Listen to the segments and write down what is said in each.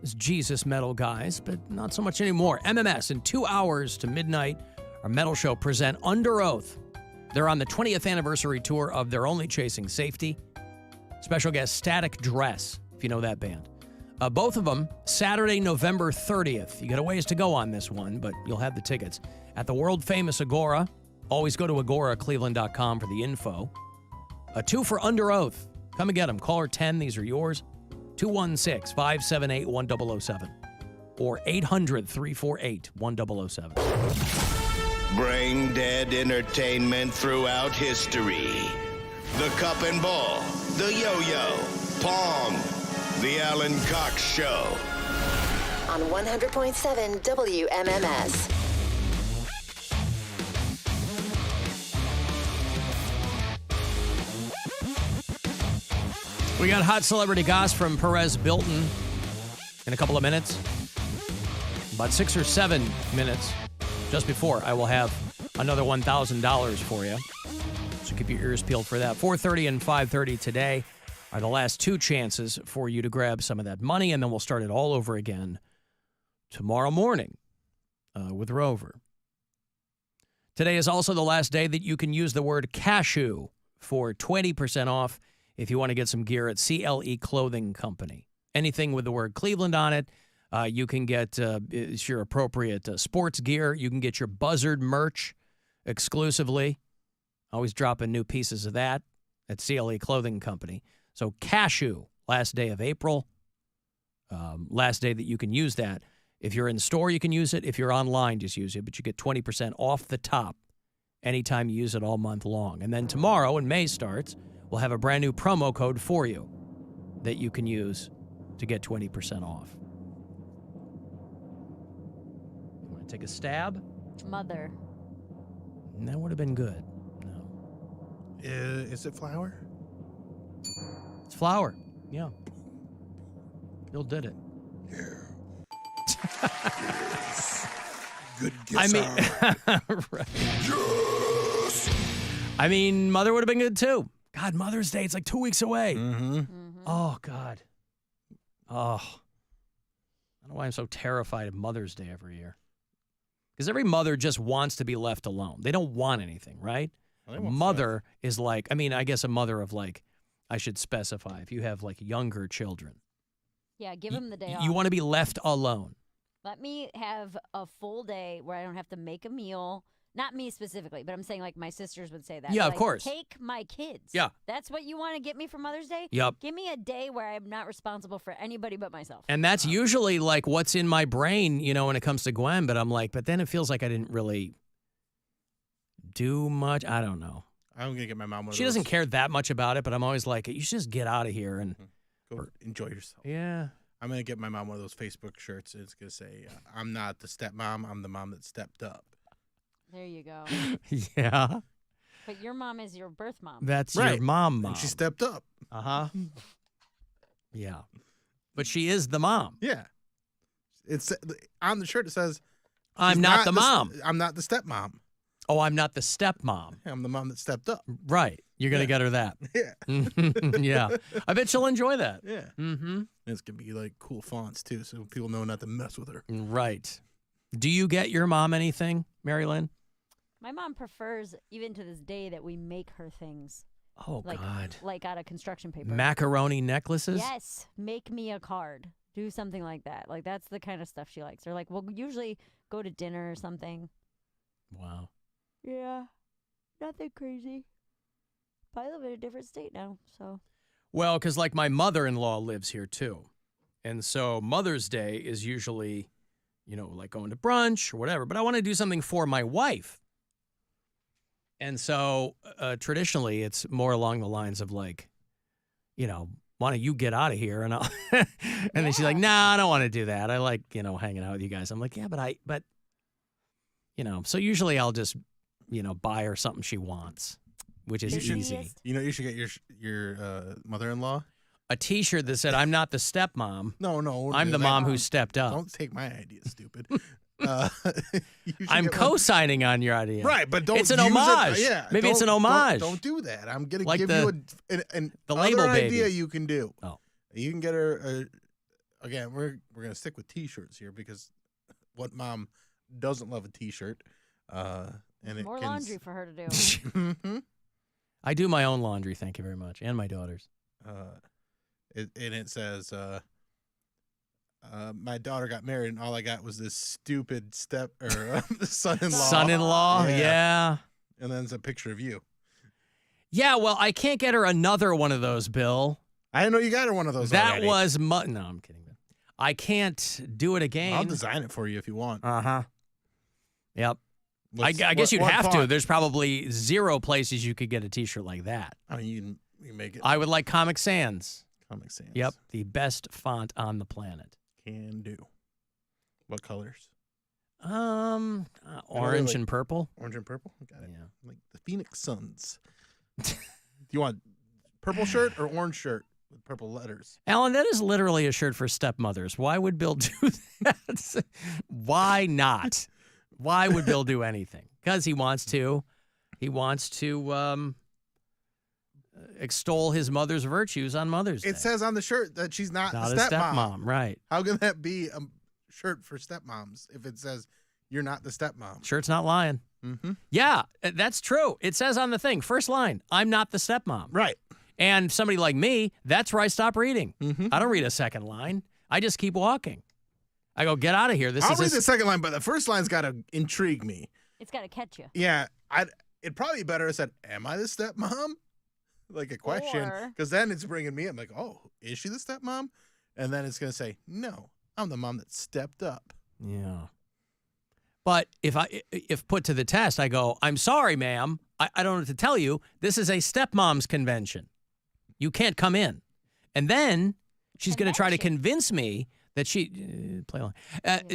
as Jesus metal guys, but not so much anymore. MMS in 2 hours to midnight, our metal show present Under Oath. They're on the 20th anniversary tour of They're Only Chasing Safety. Special guest Static Dress, if you know that band. Both of them, Saturday, November 30th. You got a ways to go on this one, but you'll have the tickets. At the world-famous Agora. Always go to agoracleveland.com for the info. 2 for Under Oath. Come and get them. Caller 10, these are yours. 216-578-1007 or 800-348-1007. Brain dead entertainment throughout history. The cup and ball, the yo-yo, Pong, the Alan Cox Show. On 100.7 WMMS. We got hot celebrity gossip from Perez, Bilton in a couple of minutes. About 6 or 7 minutes just before, I will have another $1,000 for you. So keep your ears peeled for that. 4:30 and 5:30 today are the last 2 chances for you to grab some of that money, and then we'll start it all over again tomorrow morning with Rover. Today is also the last day that you can use the word cashew for 20% off if you want to get some gear at CLE Clothing Company. Anything with the word Cleveland on it, you can get your appropriate sports gear. You can get your Buzzard merch exclusively. Always dropping new pieces of that at CLE Clothing Company. So cashew, last day of April, last day that you can use that. If you're in store, you can use it. If you're online, just use it. But you get 20% off the top anytime you use it all month long. And then tomorrow, when May starts, we'll have a brand new promo code for you that you can use to get 20% off. You want to take a stab? Mother. That would have been good. No. Is it flour? It's flour. Yeah. Bill did it. Yeah. Yes. Good guess. I mean, right. Yes. I mean, Mother would have been good too. God, Mother's Day, it's like 2 weeks away. Mm-hmm. Oh, God. Oh. I don't know why I'm so terrified of Mother's Day every year. Because every mother just wants to be left alone. They don't want anything, right? A mother is like, I mean, I guess a mother of like, I should specify, if you have like younger children. Yeah, give them the day off. You want to be left alone. Let me have a full day where I don't have to make a meal. Not me specifically, but I'm saying like my sisters would say that. Yeah, like, of course. Take my kids. Yeah. That's what you want to get me for Mother's Day? Yep. Give me a day where I'm not responsible for anybody but myself. And that's usually like what's in my brain, you know, when it comes to Gwen. But I'm like, but then it feels like I didn't really do much. I don't know. I'm going to get my mom one of those. She doesn't care that much about it, but I'm always like, you should just get out of here and Go enjoy yourself. Yeah. I'm going to get my mom one of those Facebook shirts. It's going to say, I'm not the stepmom. I'm the mom that stepped up. There you go. Yeah. But your mom is your birth mom. That's Right. your mom. And she stepped up. Uh-huh. Yeah. But she is the mom. Yeah. It's on the shirt. It says, I'm she's not the mom. I'm not the stepmom. Oh, I'm not the stepmom. I'm the mom that stepped up. Right. You're going to get her that. Yeah. Yeah. I bet she'll enjoy that. Yeah. Mm-hmm. It's going to be like cool fonts too, so people know not to mess with her. Right. Do you get your mom anything, Mary Lynn? My mom prefers, even to this day, that we make her things. Oh, like, God. Like out of construction paper. Macaroni necklaces? Yes. Make me a card. Do something like that. Like, that's the kind of stuff she likes. Or, like, we'll usually go to dinner or something. Wow. Yeah. Nothing crazy. But I live in a different state now, so. Well, because, like, my mother-in-law lives here, too. And so Mother's Day is usually, you know, like going to brunch or whatever. But I want to do something for my wife. And so traditionally, it's more along the lines of like, you know, why don't you get out of here? And I'll and then she's like, nah, I don't want to do that. I like, you know, hanging out with you guys. I'm like, yeah, but, you know, so usually I'll just, you know, buy her something she wants, which is easy. You know, you should get your mother-in-law a T-shirt that said, I'm not the stepmom. No. I'm the mom who stepped up. Don't take my idea, stupid. I'm co-signing on your idea. Right, but don't It's an use homage. Yeah, Maybe it's an homage. Don't do that. I'm going to Like give you an the label baby. idea you can do. Oh. You can get her again, we're gonna stick with T-shirts here because what mom doesn't love a T-shirt? And More laundry for her to do. Mhm. I do my own laundry, thank you very much, and my daughter's. It says, my daughter got married, and all I got was this stupid son-in-law. Son-in-law, yeah. And then it's a picture of you. Yeah, well, I can't get her another one of those, Bill. I didn't know you got her one of those That already. was no, I'm kidding. I can't do it again. I'll design it for you if you want. Uh-huh. Yep. I guess you'd have to. There's probably 0 places you could get a T-shirt like that. I mean, you can make it. I would like Comic Sans. Comic Sans. Yep, the best font on the planet. Can do. What colors? Orange and purple. Orange and purple? Got it. Yeah. Like the Phoenix Suns. Do you want purple shirt or orange shirt with purple letters? Alan, that is literally a shirt for stepmothers. Why would Bill do that? Why not? Why would Bill do anything? Because he wants to. He wants to extol his mother's virtues on Mother's Day. It says on the shirt that she's not Not a a stepmom. stepmom, right. How can that be a shirt for stepmoms if it says you're not the stepmom? Shirt's not lying. Mm-hmm. Yeah, that's true. It says on the thing, first line, I'm not the stepmom. Right. And somebody like me, that's where I stop reading. Mm-hmm. I don't read a second line. I just keep walking. I go, get out of here. I'll read the second line, but the first line's got to intrigue me. It's got to catch you. Yeah, it'd probably be better if it said, am I the stepmom? Like a question. Because then it's bringing me, I'm like, oh, is she the stepmom? And then it's going to say, no, I'm the mom that stepped up. Yeah. But if put to the test, I go, I'm sorry, ma'am. I don't know what to tell you. This is a stepmom's convention. You can't come in. And then she's going to try to convince me that play along.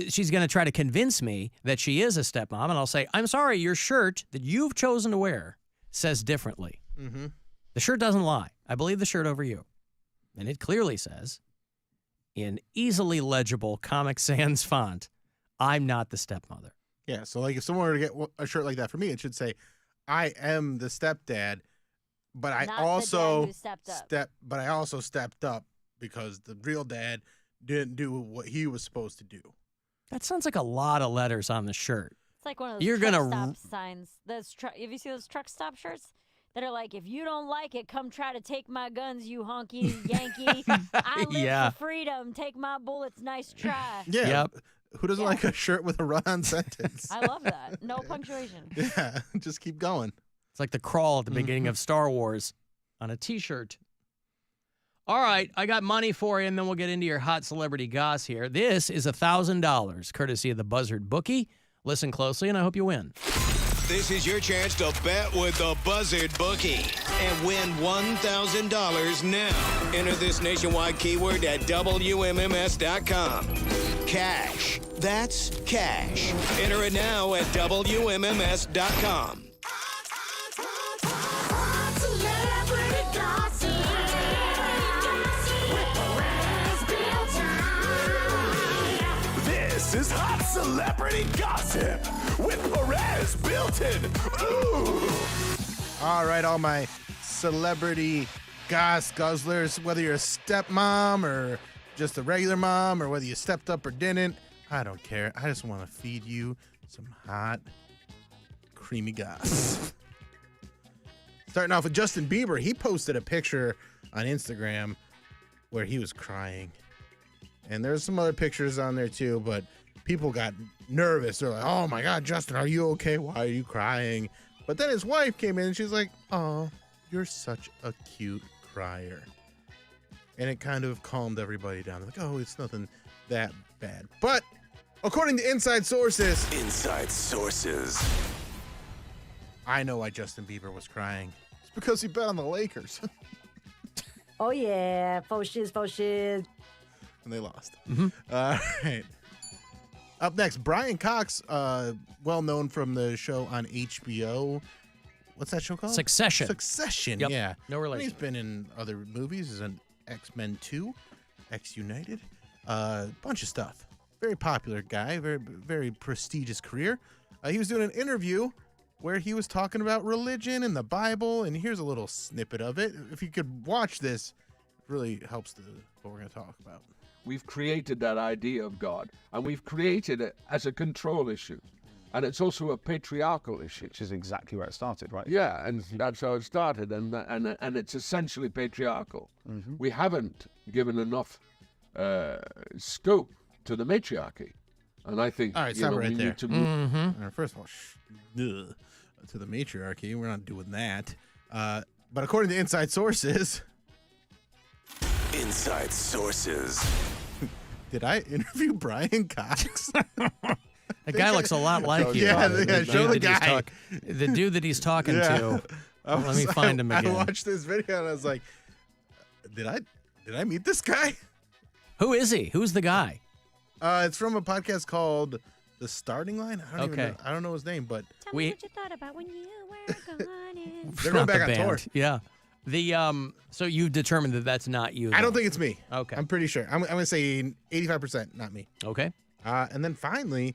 She's going to try to convince me that she is a stepmom. And I'll say, I'm sorry, your shirt that you've chosen to wear says differently. Mm-hmm. The shirt doesn't lie. I believe the shirt over you. And it clearly says, in easily legible Comic Sans font, I'm not the stepmother. Yeah, so like if someone were to get a shirt like that for me, it should say, I am the stepdad, but I Not the also dad who stepped up because the real dad didn't do what he was supposed to do. That sounds like a lot of letters on the shirt. It's like one of those You're truck gonna stop signs. Have you seen those truck stop shirts that are like, if you don't like it, come try to take my guns, you honky Yankee. I live for freedom. Take my bullets. Nice try. Yeah. Yep. Who doesn't like a shirt with a run-on sentence? I love that. No punctuation. Yeah, just keep going. It's like the crawl at the beginning of Star Wars on a T-shirt. All right, I got money for you, and then we'll get into your hot celebrity goss here. This is $1,000, courtesy of the Buzzard Bookie. Listen closely, and I hope you win. This is your chance to bet with the Buzzard Bookie and win $1,000 now. Enter this nationwide keyword at WMMS.com. Cash. That's cash. Enter it now at WMMS.com. This is Hot Celebrity Gossip with Perez, Bilton. Ooh. All right, all my celebrity guzzlers, whether you're a stepmom or just a regular mom or whether you stepped up or didn't, I don't care. I just want to feed you some hot, creamy goss. Starting off with Justin Bieber, he posted a picture on Instagram where he was crying. And there's some other pictures on there too, but people got nervous. They're like, oh my God, Justin, are you okay? Why are you crying? But then his wife came in and she's like, oh, you're such a cute crier. And it kind of calmed everybody down. Like, oh, it's nothing that bad. But according to inside sources, I know why Justin Bieber was crying. It's because he bet on the Lakers. Oh, yeah. Faux shiz. And they lost. Mm-hmm. All right. Up next, Brian Cox, well known from the show on HBO. What's that show called? Succession. Succession, Yep. yeah. No relation. And he's been in other movies. He's in X-Men 2, X-United, bunch of stuff. Very popular guy, very, very prestigious career. He was doing an interview where he was talking about religion and the Bible, and here's a little snippet of it. If you could watch this, it really helps what we're going to talk about. we've created that idea of God, and we've created it as a control issue. And it's also a patriarchal issue. Which is exactly where it started, right? Yeah, and that's how it started, and it's essentially patriarchal. Mm-hmm. We haven't given enough scope to the matriarchy, and I think All right, stop right we there. need to move. All right, first of all, to the matriarchy, we're not doing that. But according to inside sources, Inside sources. did I interview Brian Cox? The guy looks a lot like you. Yeah, show the dude that he's guy. the dude that he's talking Yeah. to. Let me find him again. I watched this video and I was like, did I meet this guy? Who is he? Who's the guy? It's from a podcast called The Starting Line. I don't even Okay. know. I don't know his name, but Tell me what you thought about when you were gone. they're going Not back the on tour. band. Yeah. So you've determined that that's not you. I don't then. think it's me. Okay. I'm pretty sure. I'm going to say 85% not me. Okay. And then finally,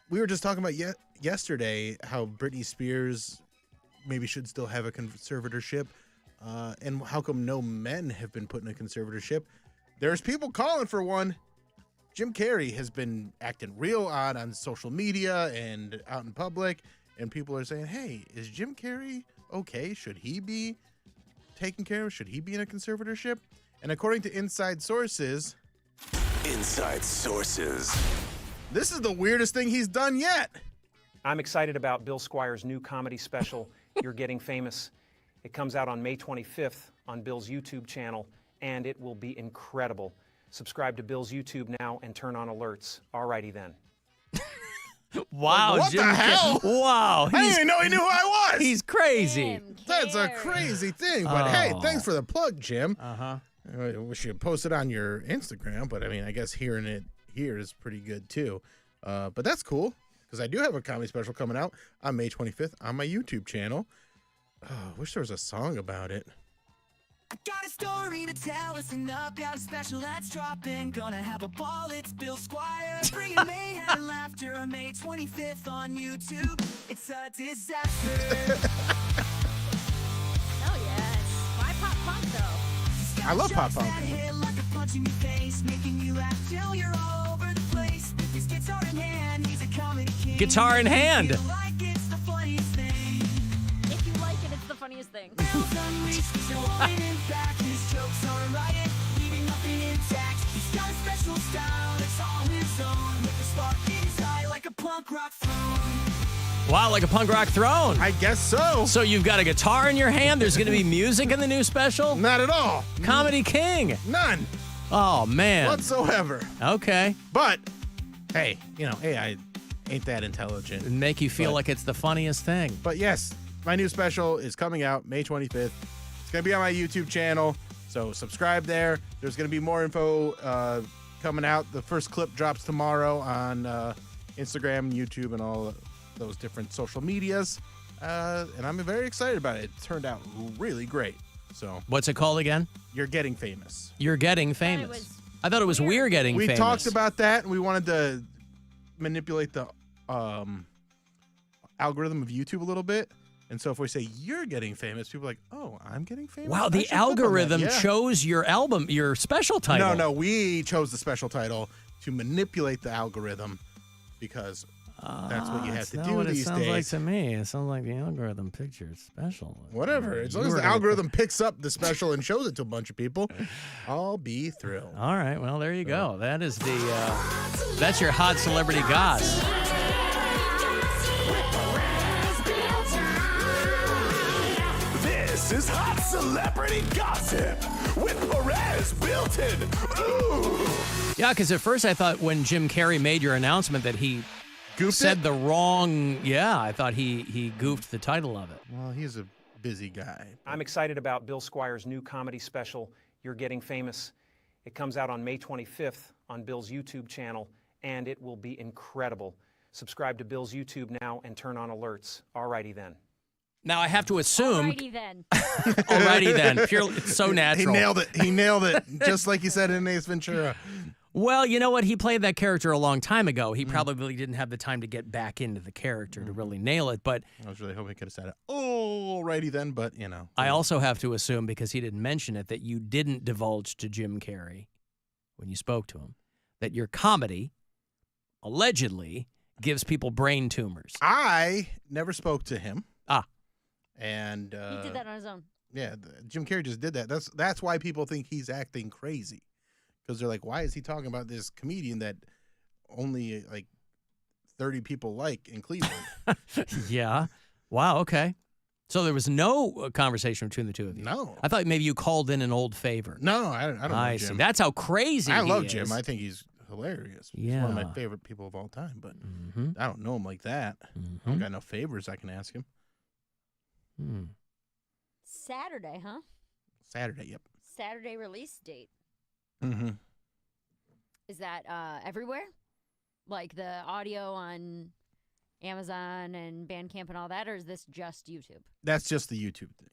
we were just talking about yesterday how Britney Spears maybe should still have a conservatorship, and how come no men have been put in a conservatorship. There's people calling for one. Jim Carrey has been acting real odd on social media and out in public, and people are saying, hey, is Jim Carrey okay? Should he be taken care of? Should he be in a conservatorship? And according to inside sources, Inside sources. this is the weirdest thing he's done yet. I'm excited about Bill Squire's new comedy special, You're Getting Famous. It comes out on May 25th on Bill's YouTube channel, and it will be incredible. Subscribe to Bill's YouTube now and turn on alerts. Alrighty then. Wow. What Jim the hell? Wow. I didn't even know he knew who I was. He's crazy. Jim That's a Carrey. crazy thing. But hey, Oh. thanks for the plug, Jim. Uh-huh. I wish you post it on your Instagram, but I mean, I guess hearing it here is pretty good too. But that's cool because I do have a comedy special coming out on May 25th on my YouTube channel. Oh, I wish there was a song about it. I got a story to tell, listen up, got a special that's dropping. Gonna have a ball, it's Bill Squire. Bringing mayhem and laughter on May 25th on YouTube. It's a disaster. Oh yes. Why pop punk though? I love pop punk. That hit like a punch in your face, making you laugh till you're all over the place. His guitar in hand, he's a comedy king. Guitar in hand. Feel like it's the funniest thing. If you like it, it's the funniest thing. Bill's unleashed, he's going in back. His jokes are a riot, leaving nothing intact. He's got a special style that's all his own. With the spark in his eye like a punk rock throne. Wow, like a punk rock throne. I guess so. So you've got a guitar in your hand. There's going to be music in the new special? Not at all. Comedy King. None Oh, man. whatsoever. Okay. But hey, AI ain't that intelligent. It'd make you feel But- like it's the funniest thing. But yes, my new special is coming out May 25th. It's going to be on my YouTube channel, so subscribe there. There's going to be more info coming out. The first clip drops tomorrow on Instagram, YouTube, and all those different social medias. And I'm very excited about it. It turned out really great. So What's it called again? You're Getting Famous. You're Getting Famous. was I thought it was We're Getting We Famous. talked about that, and we wanted to manipulate the algorithm of YouTube a little bit. And so if we say you're getting famous, people are like, oh, I'm getting famous? Wow, I the should click on that." algorithm Yeah. chose your album, your special title. No, we chose the special title to manipulate the algorithm because that's what you have That's to not do what these it sounds days. like to me. It sounds like the algorithm picked your special. Whatever. As long You as were the gonna algorithm picks up the special and shows it to a bunch of people, I'll be thrilled. All right, well, there you go. That is that's your hot celebrity goss. This is Hot Celebrity Gossip with Perez, Bilton. Ooh. Yeah, because at first I thought when Jim Carrey made your announcement that he Goofed said it? the wrong, I thought he goofed the title of it. Well, he's a busy guy. I'm excited about Bill Squire's new comedy special, You're Getting Famous. It comes out on May 25th on Bill's YouTube channel, and it will be incredible. Subscribe to Bill's YouTube now and turn on alerts. Alrighty then. Now I have to assume. Alrighty then. Alrighty then. Purely, it's so He natural. nailed it. He nailed it. Just like you said in Ace Ventura. Well, you know what? He played that character a long time ago. He probably didn't have the time to get back into the character to really nail it. But I was really hoping he could have said it. Alrighty then, but I also have to assume, because he didn't mention it, that you didn't divulge to Jim Carrey when you spoke to him that your comedy allegedly gives people brain tumors. I never spoke to him. And He did that on his own. Yeah, Jim Carrey just did that. That's why people think he's acting crazy, because they're like, why is he talking about this comedian that only like 30 people like in Cleveland? Yeah. Wow. Okay. So there was no conversation between the two of you. No. I thought maybe you called in an old favor. No, I don't know I Jim. see. That's how crazy I he love is. Jim. I think he's hilarious. He's Yeah. one of my favorite people of all time, but I don't know him like that. I don't got no favors I can ask him. Saturday, huh? Saturday, yep. Saturday release date. Mm-hmm. Is that everywhere? Like the audio on Amazon and Bandcamp and all that, or is this just YouTube? That's just the YouTube thing.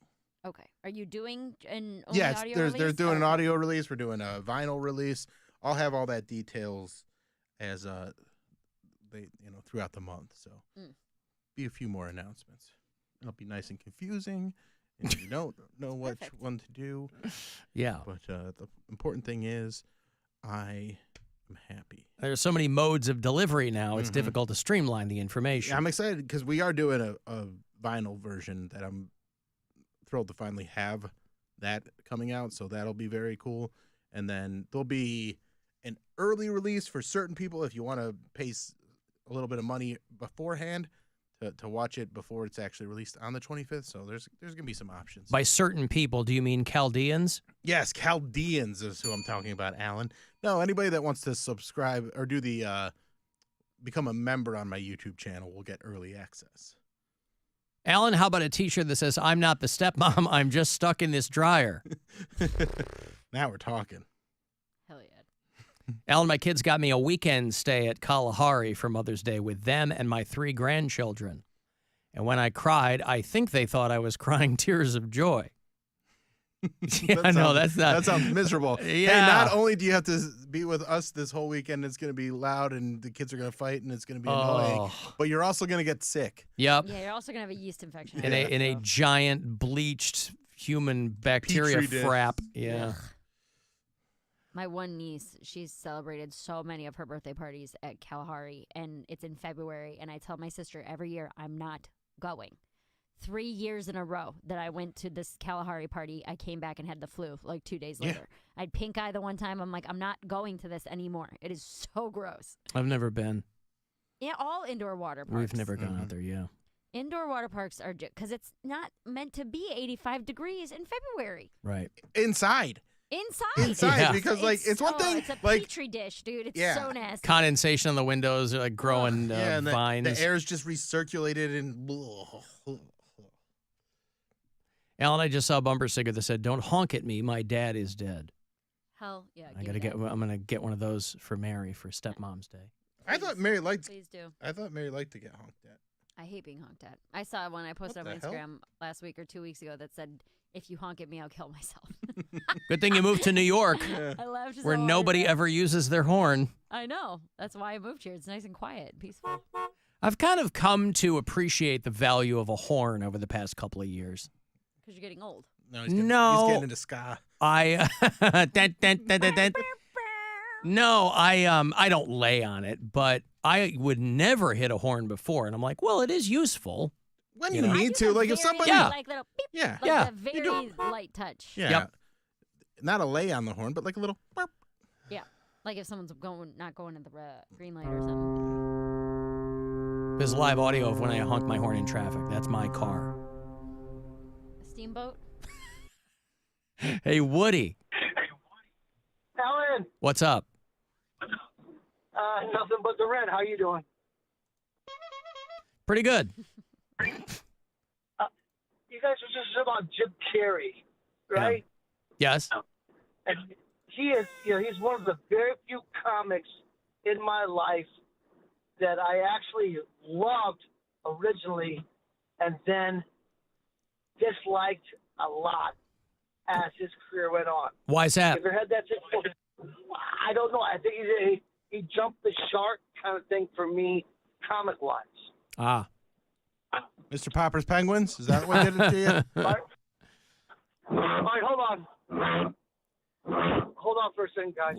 Okay. Are you doing an only Yeah, audio they're release? doing an audio release. We're doing a vinyl release. I'll have all that details as throughout the month. So be a few more announcements. It'll be nice and confusing, and you don't know which one to do. Yeah. But the important thing is, I am happy. There's so many modes of delivery now, it's difficult to streamline the information. Yeah, I'm excited because we are doing a vinyl version that I'm thrilled to finally have that coming out. So that'll be very cool. And then there'll be an early release for certain people if you want to pay a little bit of money beforehand to watch it before it's actually released on the 25th. So there's going to be some options. By certain people, do you mean Chaldeans? Yes, Chaldeans is who I'm talking about, Alan. No, anybody that wants to subscribe or do the become a member on my YouTube channel will get early access. Alan, how about a t-shirt that says, I'm not the stepmom, I'm just stuck in this dryer? Now we're talking. Hell yeah. Alan, my kids got me a weekend stay at Kalahari for Mother's Day with them and my 3 grandchildren. And when I cried, I think they thought I was crying tears of joy. Yeah, no, that's not. That sounds miserable. Yeah. Hey, not only do you have to be with us this whole weekend, it's going to be loud and the kids are going to fight and it's going to be annoying, but you're also going to get sick. Yep. Yeah, you're also going to have a yeast infection. In a giant bleached human bacteria Petri dish. frap. Yeah. Ugh. My one niece, she's celebrated so many of her birthday parties at Kalahari, and it's in February, and I tell my sister every year I'm not going. 3 years in a row that I went to this Kalahari party, I came back and had the flu like 2 days later. I had pink eye the one time. I'm like, I'm not going to this anymore. It is so gross. I've never been. Yeah, all indoor water parks. We've never gone out there, yeah. Indoor water parks are because it's not meant to be 85 degrees in February. Right. Inside, Yeah. because like it's one thing. It's a like petri dish, dude. It's Yeah. so nasty. Condensation on the windows are like growing and vines. the air's just recirculated and. Alan, I just saw a bumper sticker that said, "Don't honk at me. My dad is dead." Hell yeah. I'm gonna get one of those for Mary for Stepmom's Day. I thought Mary liked. Please do. I thought Mary liked to get honked at. I hate being honked at. I saw one I posted on What my the hell? Instagram last week or 2 weeks ago that said, "If you honk at me, I'll kill myself." Good thing you moved to New York, I laughed so where hard nobody at that. ever uses their horn. I know. That's why I moved here. It's nice and quiet, and peaceful. I've kind of come to appreciate the value of a horn over the past couple of years. Because you're getting old. No, he's getting into ska. I don't lay on it, but I would never hit a horn before, and I'm like, well, it is useful. When you need to, like if somebody, Like little beep, yeah, like a very light touch. yeah, Yep. not a lay on the horn, but like a little. Burp. Yeah. Like if someone's not going to the green light or something. There's live audio of when I honk my horn in traffic. That's my car. A steamboat. Hey, Woody. Alan, What's up? nothing but the red. How you doing? Pretty good. You guys were just about Jim Carrey, right? Yes. And he is, he's one of the very few comics in my life that I actually loved originally and then disliked a lot as his career went on. Why is that? You ever had that thing? I don't know. I think he jumped the shark kind of thing for me, comic-wise. Ah. Mr. Popper's Penguins? Is that what did it to you? All right, hold on. Hold on for a second, guys.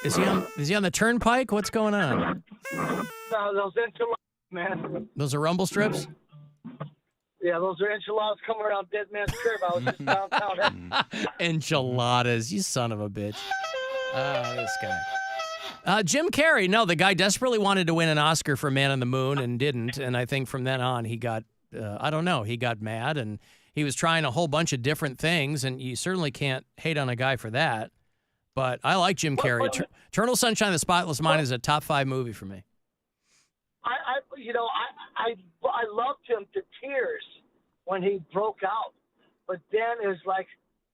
Is he on the turnpike? What's going on? No, those enchiladas, man. Those are rumble strips? Yeah, those are enchiladas coming around Dead Man's Curve. I was just downtown. Enchiladas, you son of a bitch. This guy. Jim Carrey. No, the guy desperately wanted to win an Oscar for Man on the Moon and didn't. And I think from then on he got, I don't know, he got mad and he was trying a whole bunch of different things. And you certainly can't hate on a guy for that. But I like Jim Carrey. Eternal Sunshine of the Spotless Mind is a top 5 movie for me. I loved him to tears when he broke out, but then it was like,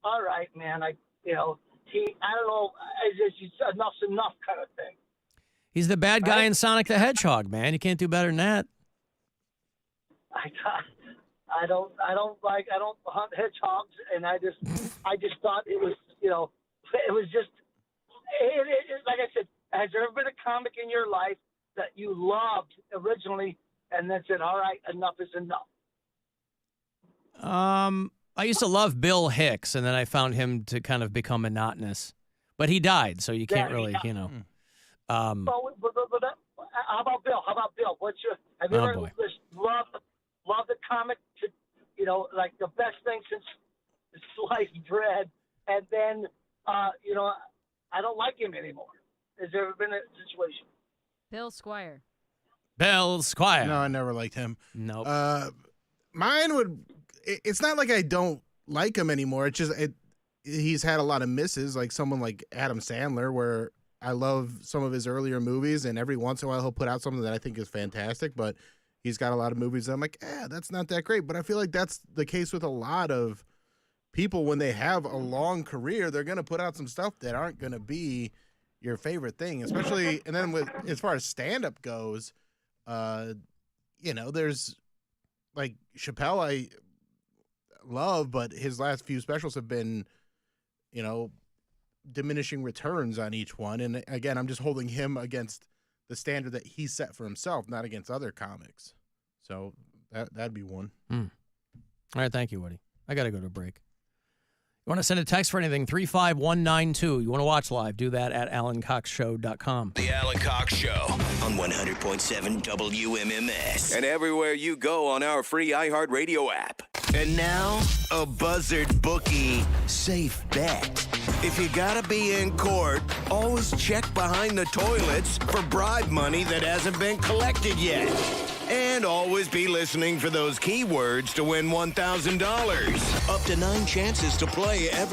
all right, man, I don't know, it's just enough's enough kind of thing. He's the bad guy in Sonic the Hedgehog, man. You can't do better than that. I don't hunt hedgehogs, and I just thought it was, it was just, like I said, has there ever been a comic in your life that you loved originally and then said, all right, enough is enough? I used to love Bill Hicks, and then I found him to kind of become monotonous. But he died, so you can't really, But how about Bill? Have you ever loved the comic to, like the best thing since sliced bread, and then, I don't like him anymore? Has there ever been a situation? Bill Squire. Bill Squire. No, I never liked him. Nope. Mine would. It's not like I don't like him anymore. It's just he's had a lot of misses, like someone like Adam Sandler, where I love some of his earlier movies, and every once in a while he'll put out something that I think is fantastic. But he's got a lot of movies that I'm like, that's not that great. But I feel like that's the case with a lot of people when they have a long career. They're gonna put out some stuff that aren't gonna be your favorite thing, especially. And then with as far as stand-up goes, there's like Chappelle. I love, but his last few specials have been, diminishing returns on each one. And again, I'm just holding him against the standard that he set for himself, not against other comics. So that'd be one. All right, thank you, Woody. I got to go to a break. You want to send a text for anything, 35192. You want to watch live, do that at alancoxshow.com. The Alan Cox Show on 100.7 WMMS. And everywhere you go on our free iHeartRadio app. And now, a Buzzard Bookie safe bet. If you gotta be in court, always check behind the toilets for bribe money that hasn't been collected yet. And always be listening for those keywords to win $1,000. Up to 9 chances to play every